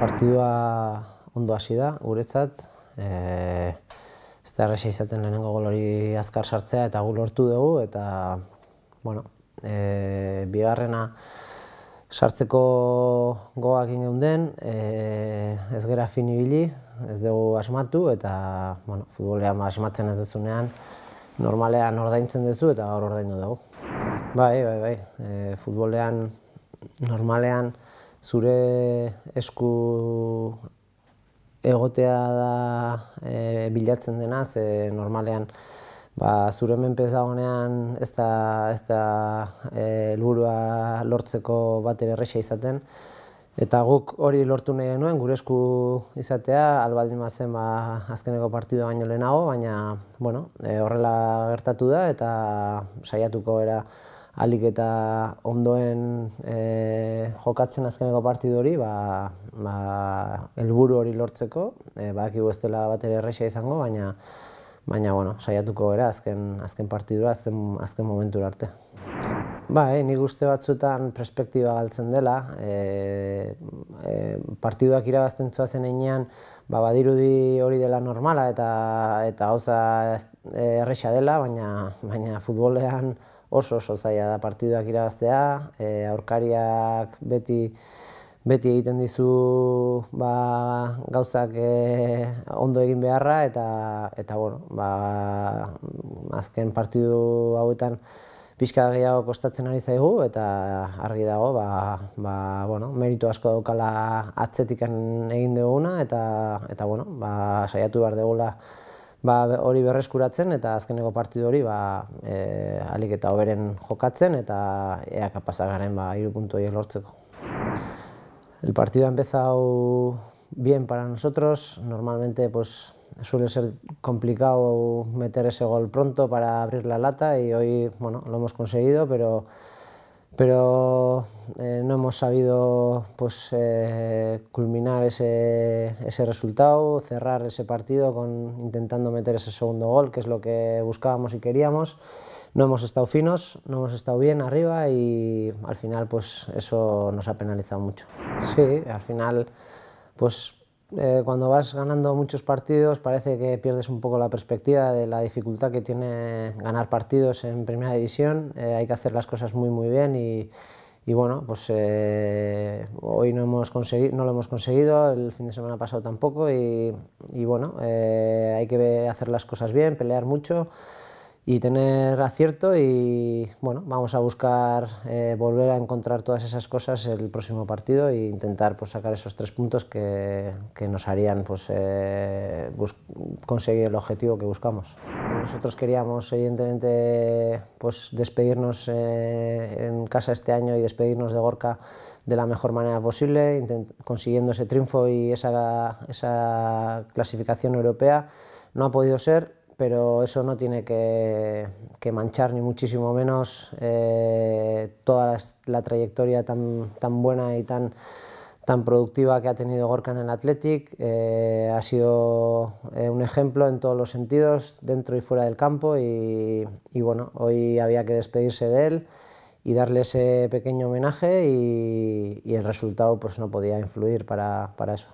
Partidua ondo hasi da, guretzat. Ez da erraza izaten lehenengo gol hori azkar sartzea eta gu lortu dugu eta bigarrena sartzeko gogoak egin geunden, ez gera fin ibili, ez dugu asmatu eta futbolean asmatzen ez duzunean normalean ordaintzen duzu eta gaur ordaindu dugu. Bai, futbolean normalean zure esku egotea da bilatzen dena, ze normalean zure menpe ez dagoenean ez da helburua lortzeko batere erraza izaten. Eta guk hori lortu nahi genuen, gure esku izatea, albaldin bazen azkeneko partidua baino lehenago, baina horrela gertatu da eta saiatuko gara ahalik eta ondoen jokatzen azkeneko partidu hori, helburu hori lortzeko. Badakigu ez dela batere erraza izango, baina saiatuko gara azken partidura, azken momentura arte. Nik uste batzuetan perspektiba galtzen dela. Partiduak irabazten zoazen heinean, badirudi hori dela normala eta gauza erraza dela, baina futbolean oso zaila da partiduak irabaztea, aurkariak beti egiten dizu gauzak ondo egin beharra eta azken partidu hauetan pixka gehiago kostatzen ari zaigu eta argi dago meritu asko daukala atzetik egin duguna eta saiatu behar dugula hori berreskuratzen eta azkeneko partidu hori ahalik eta hoberen jokatzen eta ea kapazak garen 3 puntu horiek lortzeko. El partido ha empezado bien para nosotros. Normalmente suele ser complicado meter ese gol pronto para abrir la lata y hoy lo hemos conseguido, pero no hemos sabido culminar ese resultado, cerrar ese partido intentando meter ese segundo gol, que es lo que buscábamos y queríamos. No hemos estado finos, no hemos estado bien arriba y al final eso nos ha penalizado mucho. Sí, al final cuando vas ganando muchos partidos parece que pierdes un poco la perspectiva de la dificultad que tiene ganar partidos en primera división. Hay que hacer las cosas muy bien y hoy no lo hemos conseguido, el fin de semana pasado tampoco y hay que hacer las cosas bien, pelear mucho y tener acierto y vamos a buscar volver a encontrar todas esas cosas el próximo partido e intentar sacar esos 3 puntos que nos harían conseguir el objetivo que buscamos. Nosotros queríamos evidentemente despedirnos en casa este año y despedirnos de Gorka de la mejor manera posible, consiguiendo ese triunfo y esa clasificación europea. No ha podido ser, pero eso no tiene que manchar ni muchísimo menos toda la trayectoria tan buena y tan productiva que ha tenido Gorka en el Athletic. Ha sido un ejemplo en todos los sentidos, dentro y fuera del campo y hoy había que despedirse de él y darle ese pequeño homenaje y el resultado no podía influir para eso.